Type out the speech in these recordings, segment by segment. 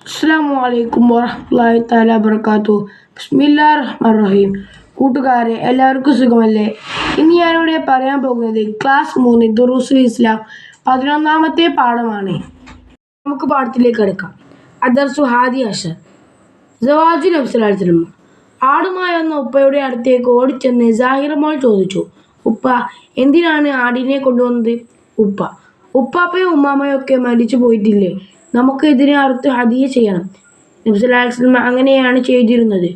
അസ്സലാമു വറഹ്മത്തുള്ളാഹി തആല വബറകാതുഹു. ബിസ്മില്ലാഹിർ റഹ്മാനിർ റഹീം. കൂട്ടുകാരെ, എല്ലാവർക്കും സുഖമല്ലേ? ഇന്ന് ഞാനിവിടെ പറയാൻ പോകുന്നത് ക്ലാസ് 3 ദുറൂസുൽ ഇസ്ലാം 11ാമത്തെ പാഠമാണ്. നമുക്ക് പാഠത്തിലേക്ക് കിടക്കാം. അദർസു ഹാദി അഷർ. സവാജു നബി സ്വല്ലല്ലാഹു അലൈഹി വസല്ലം ആടുമായി വന്ന ഉപ്പയുടെ അടുത്തേക്ക് ഓടിച്ചെന്ന് സാഹിറ മോൾ ചോദിച്ചു, ഉപ്പ, എന്തിനാണ് ആടിനെ കൊണ്ടുവന്നത്? ഉപ്പാപ്പയും ഉമ്മാമയും ഒക്കെ മരിച്ചു പോയിട്ടില്ലേ? നമുക്ക് ഇതിനെ അറുത്ത് ഹദിയ ചെയ്യണം. നബി സ്വല്ലല്ലാഹു അലൈഹി വസല്ലം അങ്ങനെയാണ് ചെയ്തിരുന്നത്.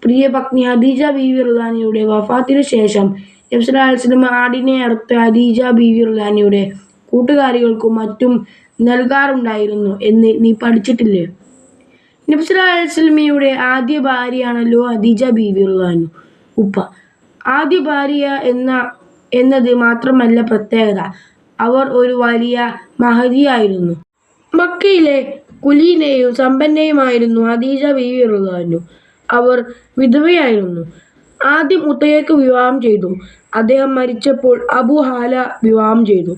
പ്രിയ പത്നി ഖദീജ ബീവി റളിയല്ലാഹു അൻഹയുടെ വഫാത്തിനു ശേഷം നബി സ്വല്ലല്ലാഹു അലൈഹി വസല്ലം ആടിനെ അറുത്ത് ഖദീജ ബീവി റളിയല്ലാഹു അൻഹയുടെ കൂട്ടുകാരികൾക്കും മറ്റും നൽകാറുണ്ടായിരുന്നു എന്ന് നീ പഠിച്ചിട്ടില്ലേ? നബി സ്വല്ലല്ലാഹു അലൈഹി വസല്ലമയുടെ ആദ്യ ഭാര്യയാണല്ലോ ഖദീജ ബീവി റളിയല്ലാഹു അൻഹ. ഉപ്പ, ആദ്യ ഭാര്യ എന്നത് മാത്രമല്ല പ്രത്യേകത, അവർ ഒരു വലിയ മഹദിയായിരുന്നു. മക്കയിലെ കുലീനയും സമ്പന്നയുമായിരുന്നു ഖദീജ ബീവി റളിയല്ലാഹു അൻഹ. അവർ വിധവയായിരുന്നു. ആദ്യം ഉത്തയ്യക്ക് വിവാഹം ചെയ്തു. അദ്ദേഹം മരിച്ചപ്പോൾ അബൂ ഹാല വിവാഹം ചെയ്തു.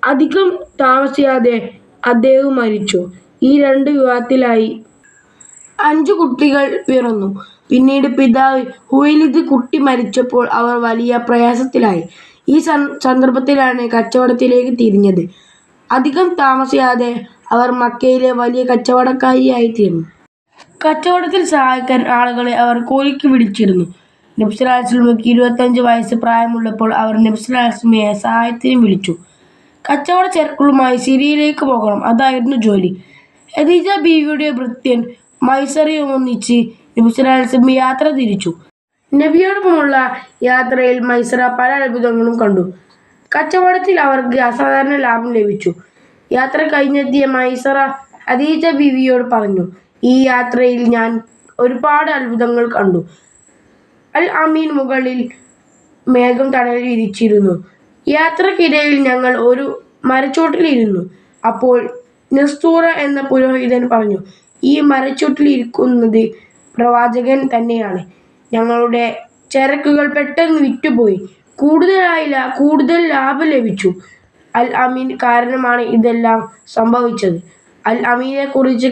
അധികം താമസിയാതെ അദ്ദേഹവും മരിച്ചു. ഈ രണ്ട് വിവാഹത്തിലായി 5 കുട്ടികൾ പിറന്നു. പിന്നീട് പിതാവ് ഹുവൈലിദ് കുട്ടി മരിച്ചപ്പോൾ അവർ വലിയ പ്രയാസത്തിലായി. ഈ സന്ദർഭത്തിലാണ് കച്ചവടത്തിലേക്ക് തിരിഞ്ഞത്. അധികം താമസിയാതെ അവർ മക്കയിലെ വലിയ കച്ചവടക്കാരിയായി തീർന്നു. കച്ചവടത്തിൽ സഹായിക്കാൻ ആളുകളെ അവർ കൂലിക്ക് വിളിച്ചിരുന്നു. നബി സ്വല്ലല്ലാഹു അലൈഹി വസല്ലമയ്ക്ക് 25 വയസ്സ് പ്രായമുള്ളപ്പോൾ അവർ നബി സ്വല്ലല്ലാഹു അലൈഹി വസല്ലമയെ സഹായത്തിന് വിളിച്ചു. കച്ചവട ചരക്കുകളുമായി സിറിയയിലേക്ക് പോകണം, അതായിരുന്നു ജോലി. ഖദീജ ബീവിയുടെ ഭൃത്യൻ മൈസറയും ഒന്നിച്ച് നബി സ്വല്ലല്ലാഹു അലൈഹി വസല്ലം യാത്ര തിരിച്ചു. നബിയോടൊപ്പമുള്ള യാത്രയിൽ മൈസറ പല അത്ഭുതങ്ങളും കണ്ടു. കച്ചവടത്തിൽ അവർക്ക് അസാധാരണ ലാഭം ലഭിച്ചു. യാത്ര കഴിഞ്ഞെത്തിയ മൈസറ ഖദീജ ബീവിയോട് പറഞ്ഞു, ഈ യാത്രയിൽ ഞാൻ ഒരുപാട് അത്ഭുതങ്ങൾ കണ്ടു. അൽ അമീൻ മുകളിൽ മേഘം തണൽ വിരിച്ചിരുന്നു. യാത്രക്കിടയിൽ ഞങ്ങൾ ഒരു മരച്ചോട്ടിലിരുന്നു. അപ്പോൾ നസ്തൂറ എന്ന പുരോഹിതൻ പറഞ്ഞു, ഈ മരച്ചോട്ടിൽ ഇരിക്കുന്നത് പ്രവാചകൻ തന്നെയാണ്. ഞങ്ങളുടെ ചരക്കുകൾ പെട്ടെന്ന് വിറ്റുപോയി. കൂടുതൽ ലാഭം ലഭിച്ചു. അൽ അമീൻ കാരണമാണ് ഇതെല്ലാം സംഭവിച്ചത്. അൽ അമീനെ കുറിച്ച്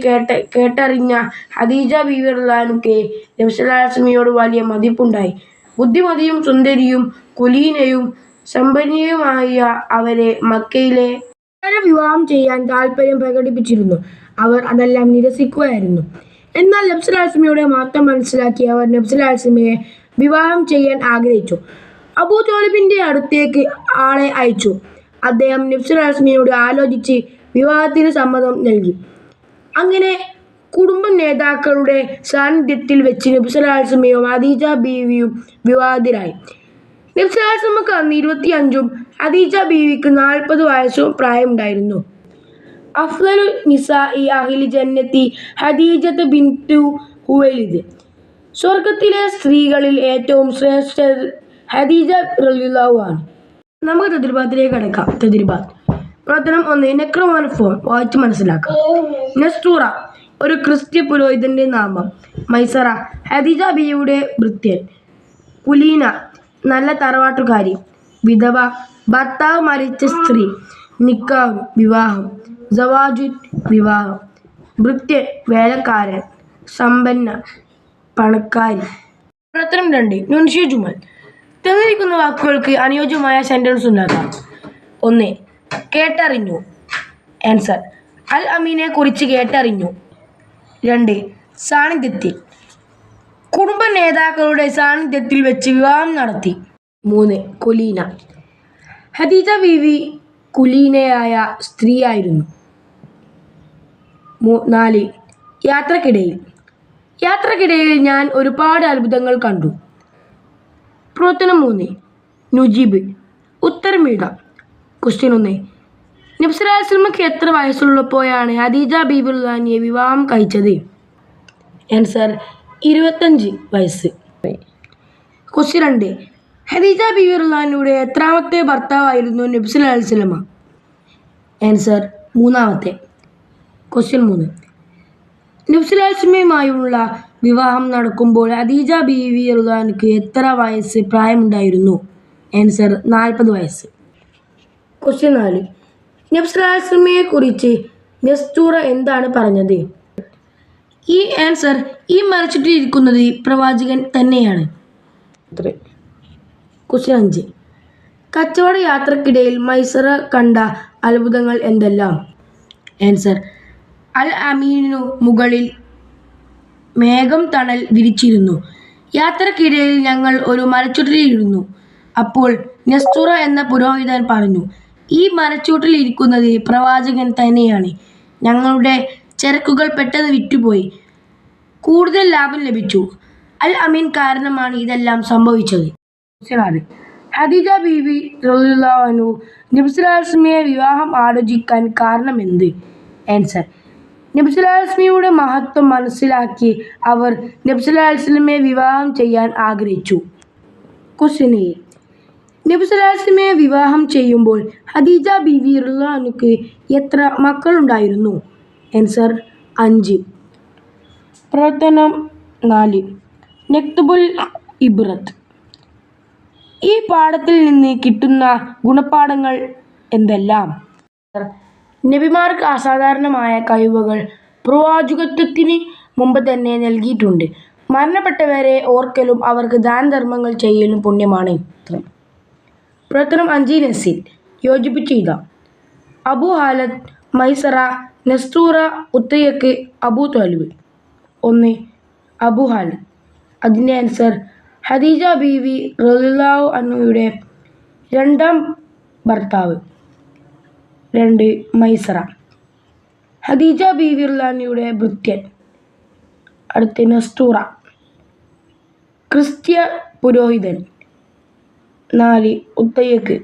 കേട്ടറിഞ്ഞ ഖദീജ ബീവി റളിയല്ലാഹു അൻഹയ്ക്ക് നബി സ്വല്ലല്ലാഹു അലൈഹി വസല്ലമയോട് വലിയ മതിപ്പുണ്ടായി. ബുദ്ധിമതിയും സുന്ദരിയും കുലീനയും സമ്പന്നയുമായ അവരെ മക്കയിലെ വിവാഹം ചെയ്യാൻ താൽപര്യം പ്രകടിപ്പിച്ചിരുന്നു. അവർ അതെല്ലാം നിരസിക്കുകയായിരുന്നു. എന്നാൽ നബി സ്വല്ലല്ലാഹു അലൈഹി വസല്ലമയുടെ മഹത്വം മനസ്സിലാക്കി അവർ നബി സ്വല്ലല്ലാഹു അലൈഹി വസല്ലമയെ വിവാഹം ചെയ്യാൻ ആഗ്രഹിച്ചു. അബൂ ത്വാലിബിന്റെ അടുത്തേക്ക് ആളെ അയച്ചു. അദ്ദേഹം നബി സ്വല്ലല്ലാഹു അലൈഹി വസല്ലമയോട് ആലോചിച്ച് വിവാഹത്തിന് സമ്മതം നൽകി. അങ്ങനെ കുടുംബ നേതാക്കളുടെ സാന്നിധ്യത്തിൽ വെച്ച് നബി സ്വല്ലല്ലാഹു അലൈഹി വസല്ലമയും ഖദീജ ബീവിയും വിവാഹിതരായി. നബി സ്വല്ലല്ലാഹു അലൈഹി വസല്ലമക്ക് അന്ന് 25ഉം ഖദീജ ബീവിക്ക് 40 വയസ്സും പ്രായമുണ്ടായിരുന്നു. അഫ്ളലു നിസാഇ അഹ്ലി ജന്നത്തി ഖദീജത്ത് ബിൻതു ഹുവൈലിദ്. സ്വർഗത്തിലെ സ്ത്രീകളിൽ ഏറ്റവും ശ്രേഷ്ഠർ ഖദീജ റളിയല്ലാഹു അൻഹ. നമുക്ക് തദ്രിബാത്തിലേക്ക് കടക്കാം. തദ്രിബാത്ത്. പ്രവർത്തനം 1. നെക്രോമോർഫോം വായിച്ച് മനസ്സിലാക്കാം. നസ്തൂറ, ഒരു ക്രിസ്ത്യൻ പുരോഹിതന്റെ നാമം. മൈസറ, ഖദീജ ബീവിയുടെ ഭൃത്യൻ. കുലീന, നല്ല തറവാട്ടുകാരി. വിധവ, ഭർത്താവ് മരിച്ച സ്ത്രീ. നിക്കാഹ്, വിവാഹം. സവാജുൻ, വിവാഹം. ഭൃത്യൻ, വേലക്കാരൻ. സമ്പന്ന, പണക്കാരി. പ്രവർത്തനം 2. നുൻഷിയ ജുമൽ. തന്നിരിക്കുന്ന വാക്കുകൾക്ക് അനുയോജ്യമായ സെന്റൻസ് ഉണ്ടാക്കാം. 1. കേട്ടറിഞ്ഞു. ആൻസർ, അൽ അമീനെ കുറിച്ച് കേട്ടറിഞ്ഞു. 2. സാന്നിധ്യത്തിൽ, കുടുംബ നേതാക്കളുടെ സാന്നിധ്യത്തിൽ വെച്ച് വിവാഹം നടത്തി. 3. കുലീന, ഖദീജ ബീവി കുലീനയായ സ്ത്രീയായിരുന്നു. 4. യാത്രക്കിടയിൽ ഞാൻ ഒരുപാട് അത്ഭുതങ്ങൾ കണ്ടു. പ്രവർത്തനം 3. നുജീബ്, ഉത്തരം എഴുതാം. ക്വസ്റ്റ്യൻ 1. നബി സ്വല്ലല്ലാഹു അലൈഹി വസല്ലമയ്ക്ക് എത്ര വയസ്സുള്ളപ്പോഴാണ് ഖദീജ ബീവി റളിയല്ലാഹു അൻഹയെ വിവാഹം കഴിച്ചത്? ആൻസർ, 25 വയസ്സ്. ക്വസ്റ്റ്യൻ 2. ഖദീജ ബീവി റളിയല്ലാഹു അൻഹയുടെ എത്രാമത്തെ ഭർത്താവായിരുന്നു നബി സ്വല്ലല്ലാഹു അലൈഹി വസല്ലമ? ആൻസർ, 3ാമത്തെ. ക്വസ്റ്റ്യൻ 3. നബി സ്വല്ലല്ലാഹു അലൈഹി വസല്ലമയുമായുള്ള വിവാഹം നടക്കുമ്പോൾ ഖദീജ ബീവി റളിയല്ലാഹു അൻഹയ്ക്ക് എത്ര വയസ്സ് പ്രായമുണ്ടായിരുന്നു? ആൻസർ, 40 വയസ്സ്. ക്വസ്റ്റ്യൻ 4. നബി സ്വല്ലല്ലാഹു അലൈഹി വസല്ലമയെ കുറിച്ച് നസ്തൂറ എന്താണ് പറഞ്ഞത്? ഈ ആൻസർ ഈ മരച്ചുട്ടിലിരിക്കുന്നത് പ്രവാചകൻ തന്നെയാണ്. ക്വസ്റ്റ്യൻ 5. കച്ചവട യാത്രക്കിടയിൽ മൈസറ കണ്ട അത്ഭുതങ്ങൾ എന്തെല്ലാം? ആൻസർ അൽ അമീനു മുകളിൽ മേഘം തണൽ വിരിച്ചിരുന്നു. യാത്രക്കിടയിൽ ഞങ്ങൾ ഒരു മരച്ചുട്ടിലിരുന്നു. അപ്പോൾ നെസ്തുറ എന്ന പുരോഹിതൻ പറഞ്ഞു, ഈ മരച്ചുട്ടിലിരിക്കുന്നത് പ്രവാചകൻ തന്നെയാണ്. ഞങ്ങളുടെ ചരക്കുകൾ പെട്ടെന്ന് വിറ്റുപോയി. കൂടുതൽ ലാഭം ലഭിച്ചു. അൽ അമീൻ കാരണമാണ് ഇതെല്ലാം സംഭവിച്ചത്. ക്വസ്റ്റ്യൻ 6. ഖദീജ ബീവി റളിയല്ലാഹു അൻഹ നബി സല്ലല്ലാഹു അലൈഹി വസല്ലമയെ വിവാഹം ആലോചിക്കാൻ കാരണമെന്ത്? ആൻസർ നബി സല്ലല്ലാഹു അലൈഹി വസല്ലമയുടെ മഹത്വം മനസ്സിലാക്കി അവർ നബി സല്ലല്ലാഹു അലൈഹി വസല്ലമയെ വിവാഹം ചെയ്യാൻ ആഗ്രഹിച്ചു. ക്വസ്റ്റ്യൻ 7. നബി സല്ലല്ലാഹു അലൈഹി വസല്ലമയെ വിവാഹം ചെയ്യുമ്പോൾ ഖദീജ ബീവി റളിയല്ലാഹു അൻഹയ്ക്ക് എത്ര മക്കളുണ്ടായിരുന്നു? ആൻസർ 5. പ്രവർത്തനം 4. നക്തബുൽ ഇബ്രത്ത്. ഈ പാഠത്തിൽ നിന്ന് കിട്ടുന്ന ഗുണപാഠങ്ങൾ എന്തെല്ലാം? നബിമാർക്ക് അസാധാരണമായ കഴിവുകൾ പ്രവാചകത്വത്തിന് മുമ്പ് തന്നെ നൽകിയിട്ടുണ്ട്. മരണപ്പെട്ടവരെ ഓർക്കലും അവർക്ക് ദാനധർമ്മങ്ങൾ ചെയ്യലും പുണ്യമാണ്. പ്രവർത്തനം 5 നസിൽ യോജിപ്പിച്ച് എഴുതാം. അബു ഹാലത്ത്, മൈസറ, നെസ്തൂറ, ഉത്തയ്യക്ക്, അബൂ ത്വാലിബ്. 1. അബു ഹാലത്ത്. അതിൻ്റെ ആൻസർ ഖദീജ ബീവി റളിയല്ലാഹു അൻഹയുടെ രണ്ടാം ഭർത്താവ്. 2. മൈസറ ഖദീജ ബീവി റളിയല്ലാഹു അൻഹയുടെ ഭൃത്യൻ. അടുത്ത നെസ്തൂറ ക്രിസ്ത്യ പുരോഹിതൻ. 4. ഉത്തയ്യക്ക്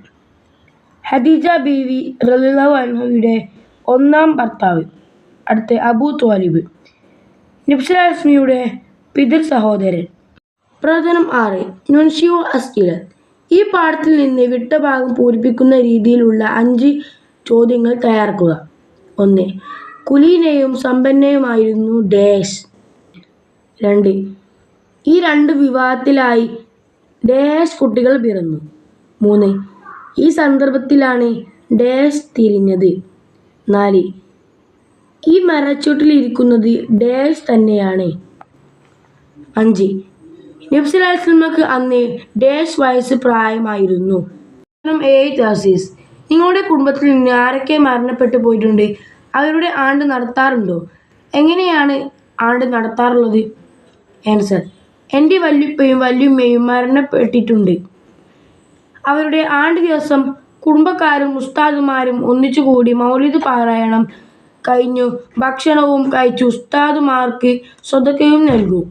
ഖദീജ ബീവി റളിയല്ലാഹു അൻഹയുടെ ഒന്നാം ഭർത്താവ്. അടുത്ത അബൂ ത്വാലിബ് നബി സല്ലല്ലാഹു അലൈഹി വസല്ലമയുടെ പിതൃ സഹോദരൻ. പ്രവർത്തനം 6. നുൻഷിയോ അസ്ഇലത്ത്. ഈ പാഠത്തിൽ നിന്ന് വിട്ട ഭാഗം പൂരിപ്പിക്കുന്ന രീതിയിലുള്ള 5 ചോദ്യങ്ങൾ തയ്യാറാക്കുക. 1. കുലീനയും സമ്പന്നയുമായിരുന്നു ഡാഷ്. 2. ഈ 2 വിവാഹത്തിലായി ഡാഷ് കുട്ടികൾ പിറന്നു. 3. ഈ സന്ദർഭത്തിലാണ് ഡാഷ് തിരിഞ്ഞത്. 4. ഈ മരച്ചുവട്ടിലിരിക്കുന്നത് ഡാഷ് തന്നെയാണ്. 5. നബി സല്ലല്ലാഹു അലൈഹി വസല്ലമക്ക് അന്ന് ഡാഷ് വയസ്സ് പ്രായമായിരുന്നു. 7 തഹസീസ്. നിങ്ങളുടെ കുടുംബത്തിൽ നിന്ന് ആരൊക്കെ മരണപ്പെട്ടു പോയിട്ടുണ്ട്? അവരുടെ ആണ്ട് നടത്താറുണ്ടോ? എങ്ങനെയാണ് ആണ്ട് നടത്താറുള്ളത്? ആൻസർ എൻ്റെ വല്യുപ്പയും വല്യുമ്മയും മരണപ്പെട്ടിട്ടുണ്ട്. അവരുടെ ആണ്ട് ദിവസം കുടുംബക്കാരും ഉസ്താദുമാരും ഒന്നിച്ചുകൂടി മൗലിദ് പാരായണം കഴിഞ്ഞു ഭക്ഷണവും കഴിച്ച് ഉസ്താദുമാർക്ക് സ്വതക്കയും നൽകും.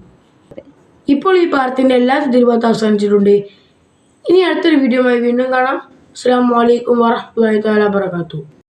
ഇപ്പോൾ ഈ പാഠത്തിൻ്റെ എല്ലാ തിരുവാത്ത അവസാനിച്ചിട്ടുണ്ട്. ഇനി അടുത്തൊരു വീഡിയോയുമായി വീണ്ടും കാണാം. അസ്സലാമു അലൈക്കും വറഹ്മത്തുള്ളാഹി തആല വബറകാതുഹു.